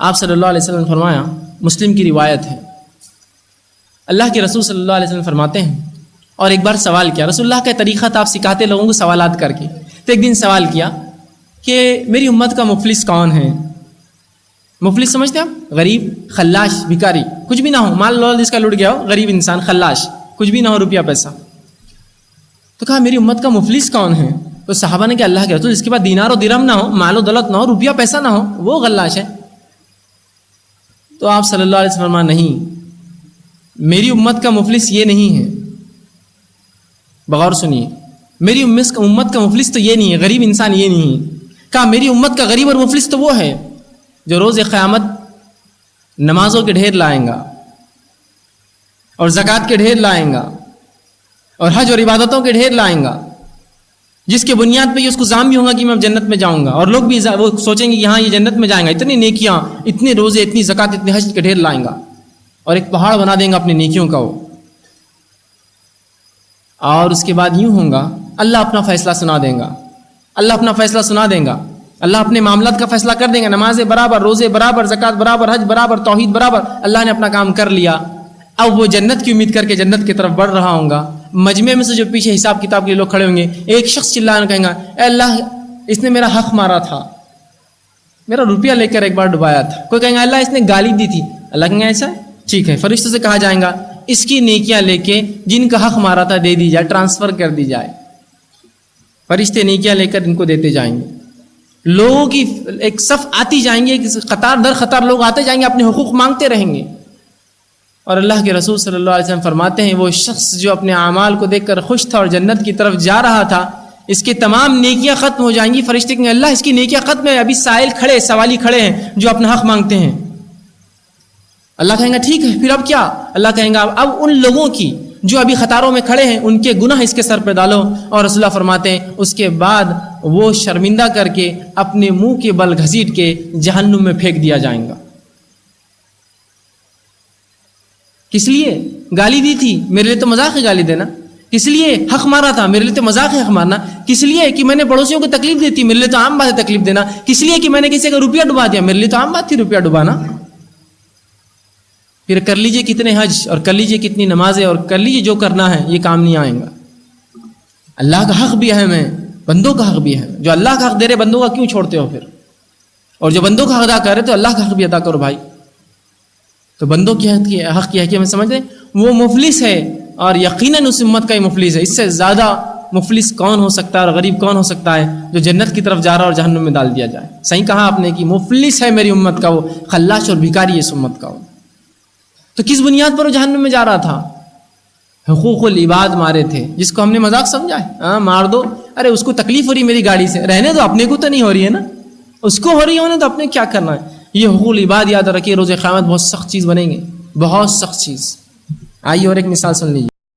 آپ صلی اللہ علیہ وسلم نے فرمایا، مسلم کی روایت ہے، اللہ کے رسول صلی اللہ علیہ وسلم فرماتے ہیں، اور ایک بار سوال کیا، رسول اللہ کا طریقہ تھا آپ سکھاتے لوگوں کو سوالات کر کے، تو ایک دن سوال کیا کہ میری امت کا مفلس کون ہے؟ مفلس سمجھتے ہیں آپ؟ غریب، خلاش، بھکاری، کچھ بھی نہ ہو، مال لول جس کا لٹ گیا ہو، غریب انسان، خلاش، کچھ بھی نہ ہو، روپیہ پیسہ۔ تو کہا میری امت کا مفلس کون ہے؟ تو صحابہ نے کہا اللہ کے رسول جس کے پاس دینار و درہم نہ ہو، مال و دولت نہ ہو، روپیہ پیسہ نہ ہو، وہ خلاش ہے۔ تو آپ صلی اللہ علیہ وسلم فرمایا نہیں، میری امت کا مفلس یہ نہیں ہے، بغور سنیے، میری امت کا مفلس تو یہ نہیں ہے، غریب انسان یہ نہیں ہے۔ کہا میری امت کا غریب اور مفلس تو وہ ہے جو روز قیامت نمازوں کے ڈھیر لائیں گا اور زکوٰۃ کے ڈھیر لائیں گا اور حج اور عبادتوں کے ڈھیر لائیں گا، جس کے بنیاد پہ یہ اس کو ظاہر بھی ہوگا کہ میں جنت میں جاؤں گا، اور لوگ بھی وہ سوچیں گے کہ ہاں یہ جنت میں جائیں گا، اتنی نیکیاں، اتنے روزے، اتنی زکوٰۃ، اتنے حج کے ڈھیر لائیں گا، اور ایک پہاڑ بنا دیں گا اپنی نیکیوں کا وہ۔ اور اس کے بعد یوں ہوگا، اللہ اپنا فیصلہ سنا دیں گا، اللہ اپنا فیصلہ سنا دیں گا، اللہ اپنے معاملات کا فیصلہ کر دیں گا، نمازیں برابر، روزے برابر، زکوٰۃ برابر، حج برابر، توحید برابر، اللہ نے اپنا کام کر لیا۔ اب وہ جنت کی امید کر کے جنت کی طرف بڑھ رہا ہوں گا، مجمع میں سے جو پیچھے حساب کتاب کے لوگ کھڑے ہوں گے، ایک شخص چلانا کہیں گا اے اللہ اس نے میرا حق مارا تھا، میرا روپیہ لے کر ایک بار ڈبایا تھا، کوئی کہیں گا اللہ اس نے گالی دی تھی، اللہ کہیں گا ایسا ہے ٹھیک ہے، فرشتوں سے کہا جائے گا اس کی نیکیاں لے کے جن کا حق مارا تھا دے دی جائے، ٹرانسفر کر دی جائے، فرشتے نیکیاں لے کر ان کو دیتے جائیں گے، لوگوں کی ایک صف آتی جائیں گے، قطار در قطار لوگ آتے جائیں گے، اپنے حقوق مانگتے رہیں گے۔ اور اللہ کے رسول صلی اللہ علیہ وسلم فرماتے ہیں وہ شخص جو اپنے اعمال کو دیکھ کر خوش تھا اور جنت کی طرف جا رہا تھا، اس کی تمام نیکیاں ختم ہو جائیں گی، فرشتے کہیں گے اللہ اس کی نیکیاں ختم ہیں، ابھی سائل کھڑے، سوالی کھڑے ہیں جو اپنا حق مانگتے ہیں۔ اللہ کہیں گا ٹھیک ہے پھر اب کیا؟ اللہ کہیں گا اب ان لوگوں کی جو ابھی قطاروں میں کھڑے ہیں ان کے گناہ اس کے سر پہ ڈالو، اور رسول اللہ فرماتے ہیں اس کے بعد وہ شرمندہ کر کے اپنے منہ کے بل گھسیٹ کے جہنم میں پھینک دیا جائیں گا۔ کس لیے گالی دی تھی؟ میرے لیے تو مذاق ہے گالی دینا۔ کس لیے حق مارا تھا؟ میرے لیے تو مذاق ہے حق مارنا۔ کس لیے کہ میں نے پڑوسیوں کو تکلیف دی تھی؟ میرے لیے تو عام بات ہے تکلیف دینا۔ کس لیے کہ میں نے کسی کا روپیہ ڈبا دیا؟ میرے لیے تو عام بات تھی روپیہ ڈبانا۔ پھر کر لیجئے کتنے حج اور کر لیجئے کتنی نمازیں اور کر لیجئے جو کرنا ہے، یہ کام نہیں آئیں گا۔ اللہ کا حق بھی اہم ہے، بندوں کا حق بھی ہے، جو اللہ کا حق دے رہے بندوں کا کیوں چھوڑتے ہو پھر؟ اور جو بندوں کا حق ادا کر رہے تو اللہ کا حق بھی ادا کرو بھائی۔ تو بندوں کی حق کی حقیقت میں سمجھ رہے وہ مفلس ہے، اور یقیناً اس امت کا ہی مفلس ہے۔ اس سے زیادہ مفلس کون ہو سکتا ہے اور غریب کون ہو سکتا ہے جو جنت کی طرف جا رہا اور جہنم میں ڈال دیا جائے؟ صحیح کہا آپ نے کہ مفلس ہے میری امت کا وہ، خلاش اور بھکاری ہے اس امت کا وہ۔ تو کس بنیاد پر وہ جہنم میں جا رہا تھا؟ حقوق العباد مارے تھے، جس کو ہم نے مذاق سمجھا ہے، ہاں مار دو، ارے اس کو تکلیف ہو رہی میری گاڑی سے، رہنے دو، اپنے کو تو نہیں ہو رہی ہے نا، اس کو ہو رہی ہونے تو اپنے کیا کرنا ہے۔ یہ حقوق العباد یاد رکھیے، روز قیامت بہت سخت چیز بنیں گے، بہت سخت چیز۔ آئیے اور ایک مثال سن لیجیے۔